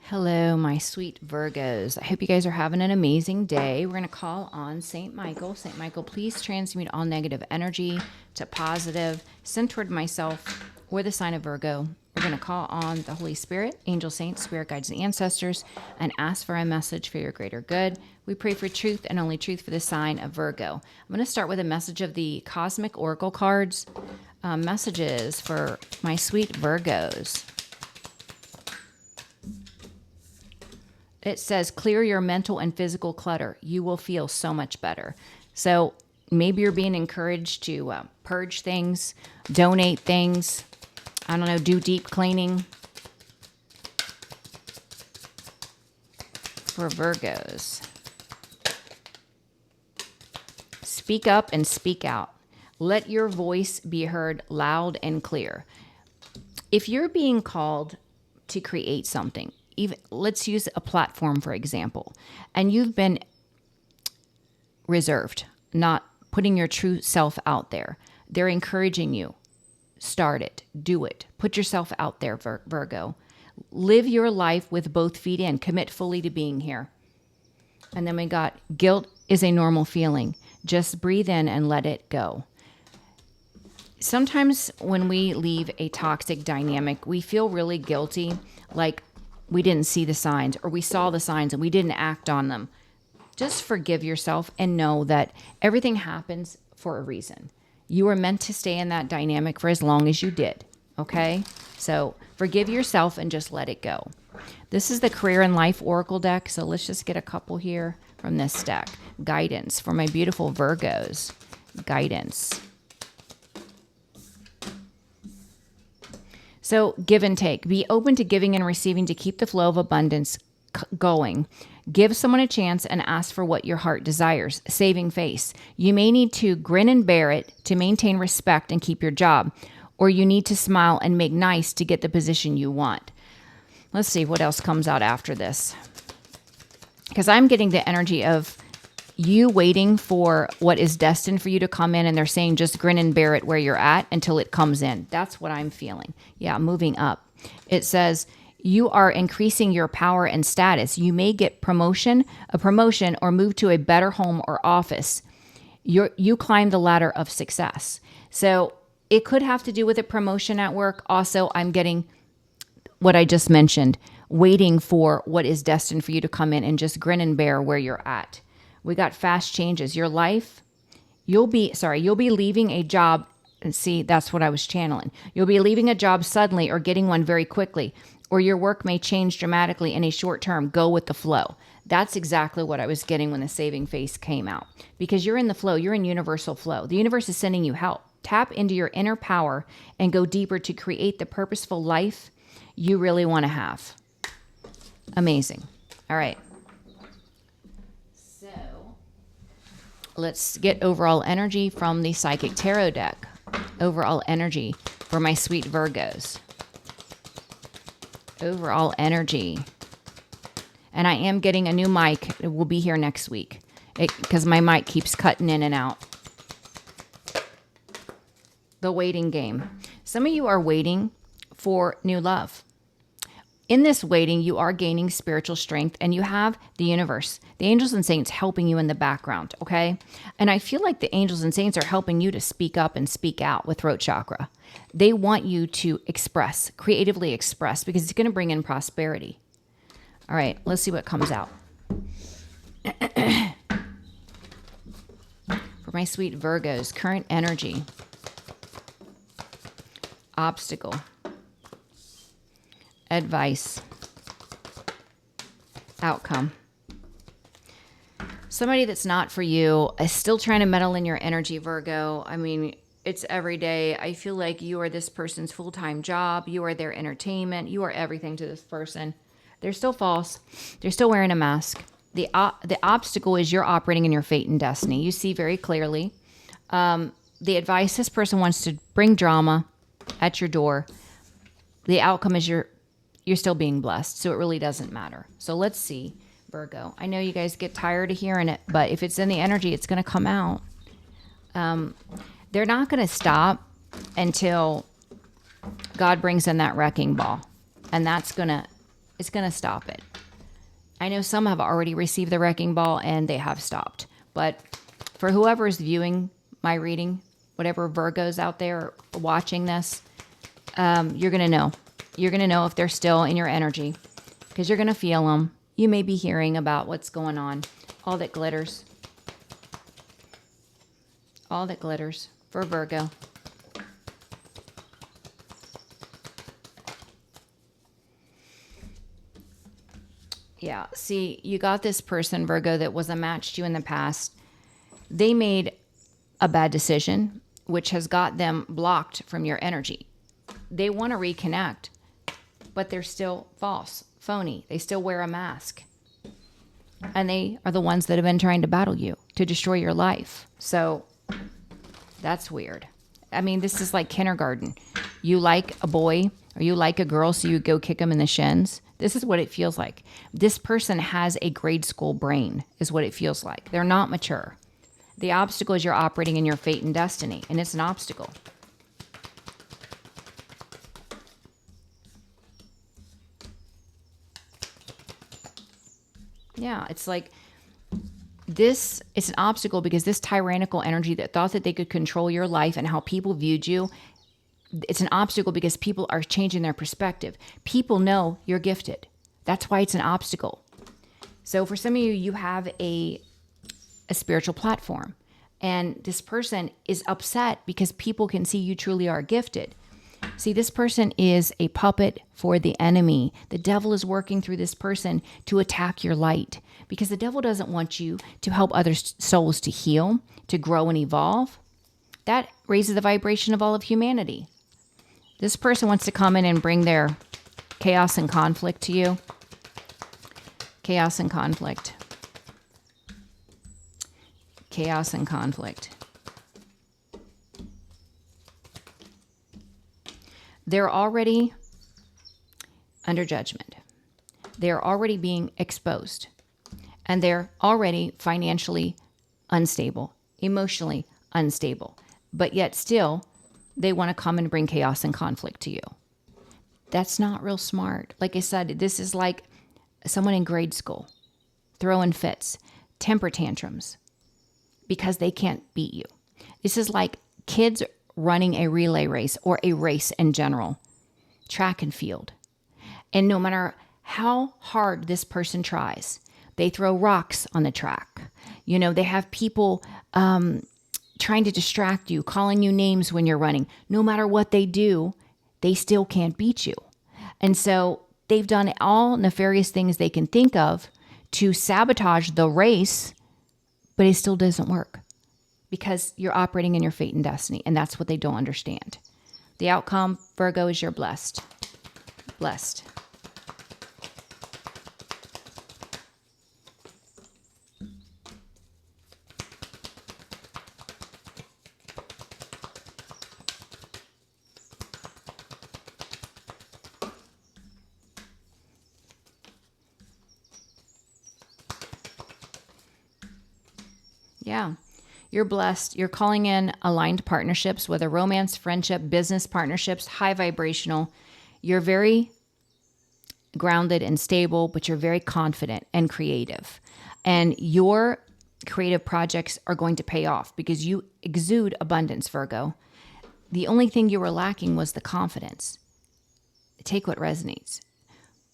Hello, my sweet Virgos. I hope you guys are having an amazing day. We're going to call on St. Michael. St. Michael, please transmute all negative energy to positive, sent toward myself or the sign of Virgo. We're going to call on the Holy Spirit, angel saints, spirit guides, and ancestors, and ask for a message for your greater good. We pray for truth and only truth for the sign of Virgo. I'm going to start with a message of the Cosmic Oracle cards. Messages for my sweet Virgos. It says, clear your mental and physical clutter. You will feel so much better. So maybe you're being encouraged to purge things, donate things, I don't know, do deep cleaning. For Virgos, speak up and speak out. Let your voice be heard loud and clear. If you're being called to create something, even let's use a platform, for example, and you've been reserved, not putting your true self out there. They're encouraging you. Start it. Do it. Put yourself out there, Virgo. Live your life with both feet in. Commit fully to being here. And then we got guilt is a normal feeling. Just breathe in and let it go. Sometimes when we leave a toxic dynamic, we feel really guilty, like we didn't see the signs, or we saw the signs and we didn't act on them. Just forgive yourself and know that everything happens for a reason. You were meant to stay in that dynamic for as long as you did, okay? So forgive yourself and just let it go. This is the Career and Life Oracle deck, so let's just get a couple here from this deck. Guidance for my beautiful Virgos. Guidance. So give and take. Be open to giving and receiving to keep the flow of abundance going. Give someone a chance and ask for what your heart desires. Saving face. You may need to grin and bear it to maintain respect and keep your job, or you need to smile and make nice to get the position you want. Let's see what else comes out after this. Because I'm getting the energy of you waiting for what is destined for you to come in, and they're saying just grin and bear it where you're at until it comes in. That's what I'm feeling. Yeah, moving up. It says you are increasing your power and status. You may get a promotion, or move to a better home or office. You climb the ladder of success. So it could have to do with a promotion at work. Also, I'm getting what I just mentioned, waiting for what is destined for you to come in and just grin and bear where you're at. We got fast changes. Your life, you'll be leaving a job. And see, that's what I was channeling. You'll be leaving a job suddenly or getting one very quickly, or your work may change dramatically in a short term. Go with the flow. That's exactly what I was getting when the saving face came out, because you're in the flow. You're in universal flow. The universe is sending you help. Tap into your inner power and go deeper to create the purposeful life you really want to have. Amazing. All right. Let's get overall energy from the Psychic Tarot deck. Overall energy for my sweet Virgos. Overall energy. And I am getting a new mic. It will be here next week because my mic keeps cutting in and out. The waiting game. Some of you are waiting for new love. In this waiting, you are gaining spiritual strength, and you have the universe, the angels and saints helping you in the background, okay? And I feel like the angels and saints are helping you to speak up and speak out with throat chakra. They want you to express, creatively express, because it's going to bring in prosperity. All right, let's see what comes out. For my sweet Virgos, current energy, obstacle, advice, outcome. Somebody that's not for you is still trying to meddle in your energy, Virgo. I mean, it's every day. I feel like you are this person's full-time job. You are their entertainment. You are everything to this person. They're still false. They're still wearing a mask. The obstacle is you're operating in your fate and destiny. You see very clearly. The advice, this person wants to bring drama at your door. The outcome is you're still being blessed, so it really doesn't matter. So let's see, Virgo. I know you guys get tired of hearing it, but if it's in the energy, it's going to come out. They're not going to stop until God brings in that wrecking ball, and that's going to It's going to stop it. I know some have already received the wrecking ball and they have stopped. But for whoever is viewing my reading, whatever Virgos out there watching this, you're going to know. You're going to know if they're still in your energy because you're going to feel them. You may be hearing about what's going on. All that glitters. All that glitters for Virgo. Yeah, see, you got this person, Virgo, that was a match to you in the past. They made a bad decision, which has got them blocked from your energy. They want to reconnect, but they're still false, phony. They still wear a mask. And they are the ones that have been trying to battle you, to destroy your life. So that's weird. I mean, this is like kindergarten. You like a boy or you like a girl, so you go kick them in the shins. This is what it feels like. This person has a grade school brain, is what it feels like. They're not mature. The obstacle is you're operating in your fate and destiny, and it's an obstacle. Yeah, it's like this, it's an obstacle because this tyrannical energy that thought that they could control your life and how people viewed you, it's an obstacle because people are changing their perspective. People know you're gifted. That's why it's an obstacle. So for some of you, you have a spiritual platform. And this person is upset because people can see you truly are gifted. See, this person is a puppet for the enemy. The devil is working through this person to attack your light because the devil doesn't want you to help other souls to heal, to grow and evolve. That raises the vibration of all of humanity. This person wants to come in and bring their chaos and conflict to you. Chaos and conflict. Chaos and conflict. They're already under judgment. They're already being exposed. And they're already financially unstable, emotionally unstable. But yet still, they want to come and bring chaos and conflict to you. That's not real smart. Like I said, this is like someone in grade school throwing fits, temper tantrums, because they can't beat you. This is like kids running a relay race or a race in general, track and field. And no matter how hard this person tries, they throw rocks on the track. You know, they have people trying to distract you, calling you names when you're running. No matter what they do, they still can't beat you. And so they've done all nefarious things they can think of to sabotage the race, but it still doesn't work because you're operating in your fate and destiny, and that's what they don't understand. The outcome, Virgo, is you're blessed. Blessed. Yeah, you're blessed. You're calling in aligned partnerships, whether romance, friendship, business partnerships, high vibrational. You're very grounded and stable, but you're very confident and creative. And your creative projects are going to pay off because you exude abundance, Virgo. The only thing you were lacking was the confidence. Take what resonates.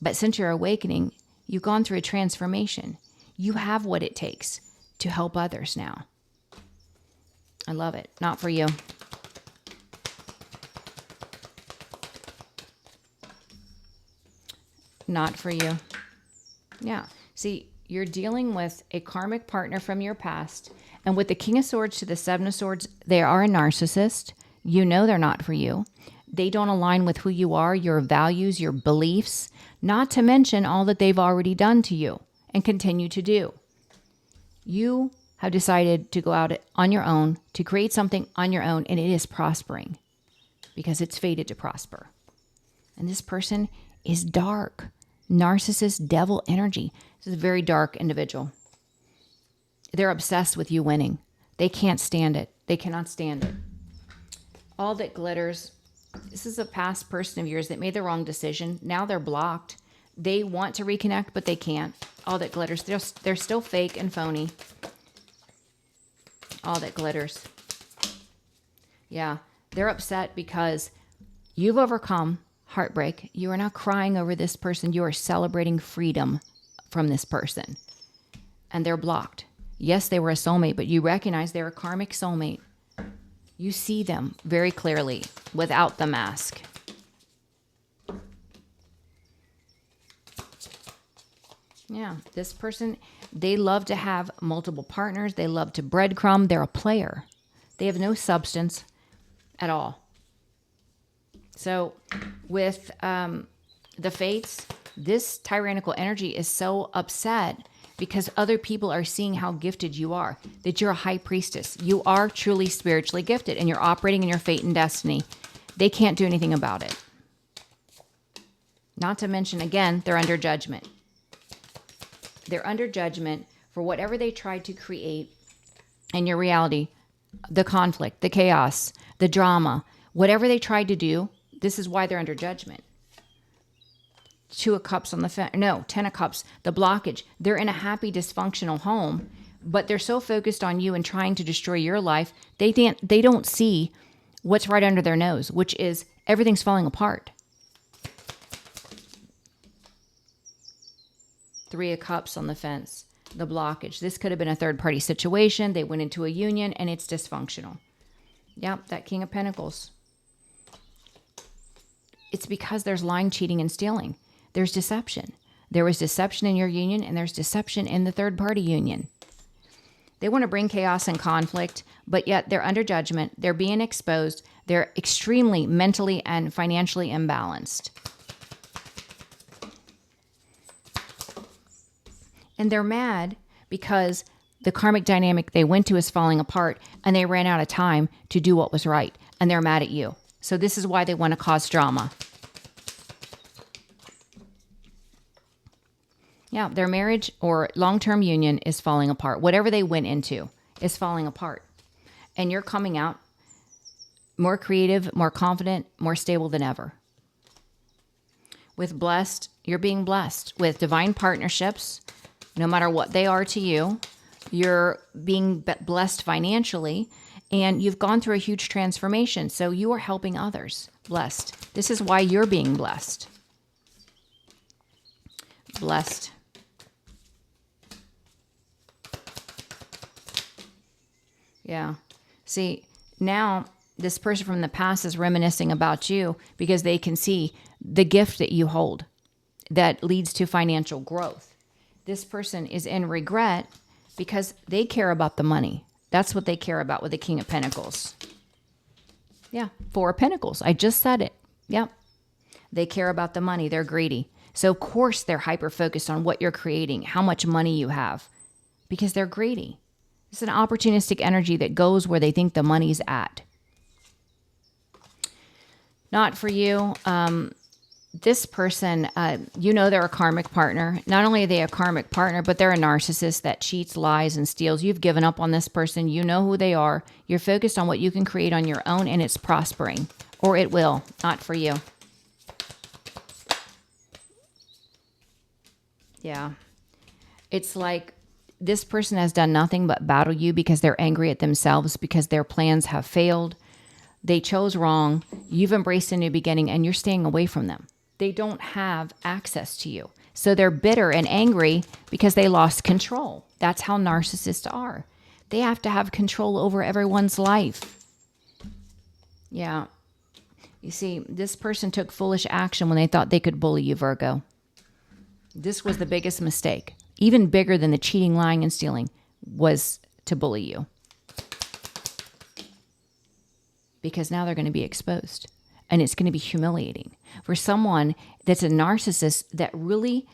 But since you're awakening, you've gone through a transformation. You have what it takes to help others now. I love it. Not for you. Not for you. Yeah. See, you're dealing with a karmic partner from your past. And with the King of Swords to the Seven of Swords, they are a narcissist. You know they're not for you. They don't align with who you are, your values, your beliefs, not to mention all that they've already done to you and continue to do. You have decided to go out on your own, to create something on your own, and it is prospering because it's fated to prosper. And this person is dark, narcissist, devil energy. This is a very dark individual. They're obsessed with you winning. They can't stand it. They cannot stand it. All that glitters. This is a past person of yours that made the wrong decision. Now they're blocked. They want to reconnect, but they can't. All that glitters. They're still fake and phony. All that glitters. Yeah. They're upset because you've overcome heartbreak. You are now crying over this person. You are celebrating freedom from this person. And they're blocked. Yes, they were a soulmate, but you recognize they're a karmic soulmate. You see them very clearly without the mask. Yeah, this person, they love to have multiple partners. They love to breadcrumb. They're a player. They have no substance at all. So with the fates, this tyrannical energy is so upset because other people are seeing how gifted you are, that you're a high priestess. You are truly spiritually gifted and you're operating in your fate and destiny. They can't do anything about it. Not to mention, again, they're under judgment. They're under judgment for whatever they tried to create in your reality, the conflict, the chaos, the drama, whatever they tried to do. This is why they're under judgment. 2 of Cups on the no, 10 of Cups, the blockage. They're in a happy, dysfunctional home, but they're so focused on you and trying to destroy your life, they don't see what's right under their nose, which is everything's falling apart. 3 of Cups on the fence, the blockage. This could have been a third-party situation. They went into a union, and it's dysfunctional. Yep, that King of Pentacles. It's because there's lying, cheating, and stealing. There's deception. There was deception in your union, and there's deception in the third-party union. They want to bring chaos and conflict, but yet they're under judgment. They're being exposed. They're extremely mentally and financially imbalanced. And they're mad because the karmic dynamic they went to is falling apart, and they ran out of time to do what was right, and they're mad at you. So this is why they want to cause drama. Yeah, their marriage or long-term union is falling apart. Whatever they went into is falling apart. And you're coming out more creative, more confident, more stable than ever. With blessed, you're being blessed with divine partnerships, no matter what they are to you. You're being blessed financially, and you've gone through a huge transformation. So you are helping others. Blessed. This is why you're being blessed. Blessed. Yeah. See, now this person from the past is reminiscing about you because they can see the gift that you hold that leads to financial growth. This person is in regret because they care about the money. That's what they care about with the King of Pentacles. Yeah, 4 of Pentacles. I just said it. Yep. They care about the money. They're greedy. So, of course, they're hyper-focused on what you're creating, how much money you have, because they're greedy. It's an opportunistic energy that goes where they think the money's at. Not for you. This person, you know they're a karmic partner. Not only are they a karmic partner, but they're a narcissist that cheats, lies, and steals. You've given up on this person. You know who they are. You're focused on what you can create on your own, and it's prospering. Or it will. Not for you. Yeah. It's like this person has done nothing but battle you because they're angry at themselves, because their plans have failed. They chose wrong. You've embraced a new beginning, and you're staying away from them. They don't have access to you. So they're bitter and angry because they lost control. That's how narcissists are. They have to have control over everyone's life. Yeah. You see, this person took foolish action when they thought they could bully you, Virgo. This was the biggest mistake. Even bigger than the cheating, lying, and stealing was to bully you. Because now they're going to be exposed. And it's going to be humiliating for someone that's a narcissist that really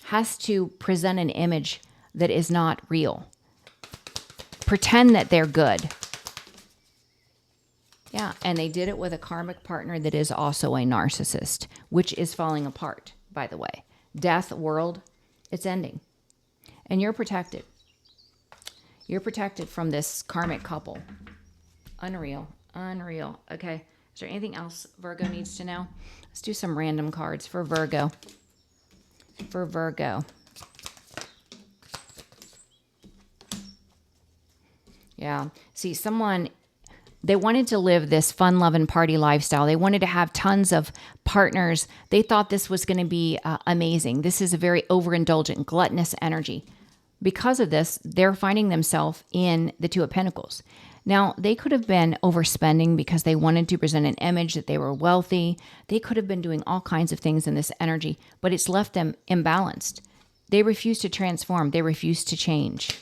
has to present an image that is not real. Pretend that they're good. Yeah, and they did it with a karmic partner that is also a narcissist, which is falling apart, by the way. Death, world, it's ending. And you're protected. You're protected from this karmic couple. Unreal. Unreal. Okay. Is there anything else Virgo needs to know? Let's do some random cards for Virgo. for Virgo. Yeah. See, they wanted to live this fun, love, and party lifestyle. They wanted to have tons of partners. They thought this was going to be amazing. This is a very overindulgent, gluttonous energy. Because of this, they're finding themselves in the Two of Pentacles. Now, they could have been overspending because they wanted to present an image that they were wealthy. They could have been doing all kinds of things in this energy, but it's left them imbalanced. They refuse to transform. They refuse to change.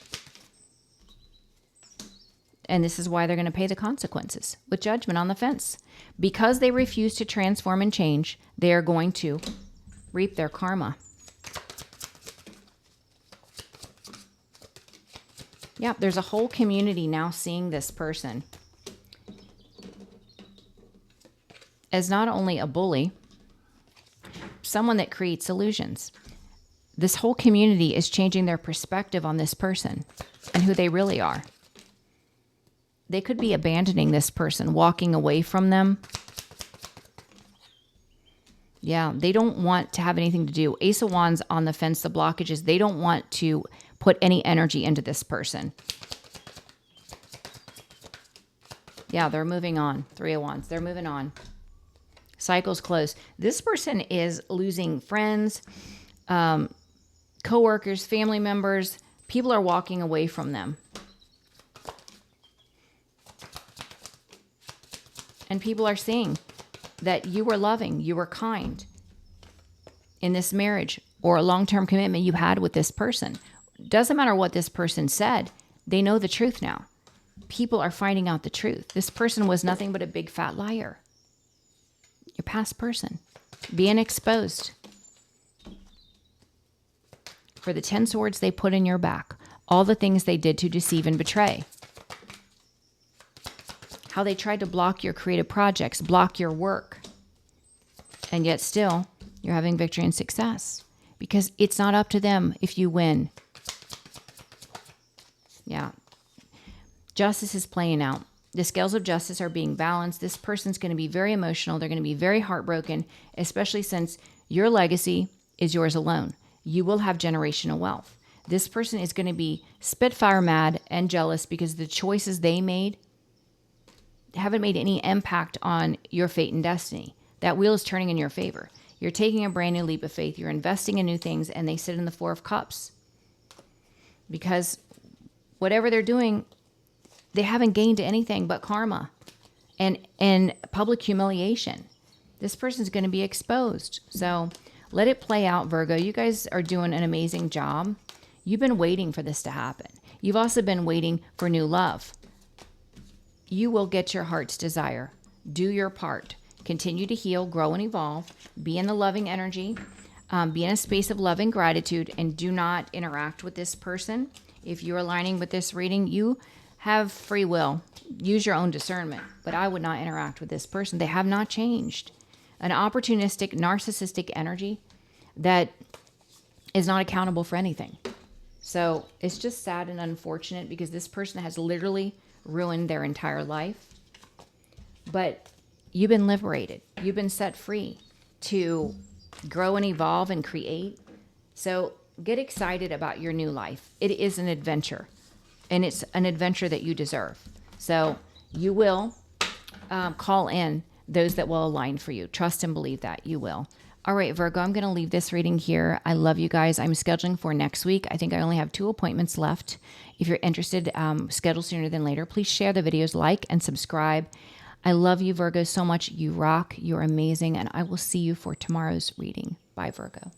And this is why they're going to pay the consequences with Judgment on the fence. Because they refuse to transform and change, they are going to reap their karma. Yeah, there's a whole community now seeing this person as not only a bully, someone that creates illusions. This whole community is changing their perspective on this person and who they really are. They could be abandoning this person, walking away from them. Yeah, they don't want to have anything to do. Ace of Wands on the fence, the blockages. They don't want to put any energy into this person. Yeah, they're moving on. Three of Wands. They're moving on. Cycle's closed. This person is losing friends, coworkers, family members. People are walking away from them. And people are seeing that you were loving, you were kind in this marriage or a long-term commitment you had with this person. Doesn't matter what this person said, they know the truth now. People are finding out the truth. This person was nothing but a big fat liar. Your past person being exposed for the 10 swords they put in your back, all the things they did to deceive and betray. How they tried to block your creative projects, block your work. And yet still, you're having victory and success. Because it's not up to them if you win. Yeah. Justice is playing out. The scales of justice are being balanced. This person's going to be very emotional. They're going to be very heartbroken, especially since your legacy is yours alone. You will have generational wealth. This person is going to be spitfire mad and jealous because the choices they made haven't made any impact on your fate and destiny. That wheel is turning in your favor. You're taking a brand new leap of faith. You're investing in new things, and they sit in the Four of Cups. Because whatever they're doing, they haven't gained anything but karma and public humiliation. This person's going to be exposed. So let it play out, Virgo. You guys are doing an amazing job. You've been waiting for this to happen. You've also been waiting for new love. You will get your heart's desire. Do your part. Continue to heal, grow, and evolve. Be in the loving energy. Be in a space of love and gratitude, and do not interact with this person. If you're aligning with this reading, you have free will. Use your own discernment, but I would not interact with this person. They have not changed. An opportunistic, narcissistic energy that is not accountable for anything. So it's just sad and unfortunate because this person has literally ruined their entire life. But you've been liberated. You've been set free to grow and evolve and create. So get excited about your new life. It is an adventure, and it's an adventure that you deserve. So you will call in those that will align for you. Trust and believe that you will. All right, Virgo, I'm going to leave this reading here. I love you guys. I'm scheduling for next week. I think I only have 2 appointments left. If you're interested, schedule sooner than later. Please share the videos, like, and subscribe. I love you, Virgo, so much. You rock. You're amazing. And I will see you for tomorrow's reading. Bye, Virgo.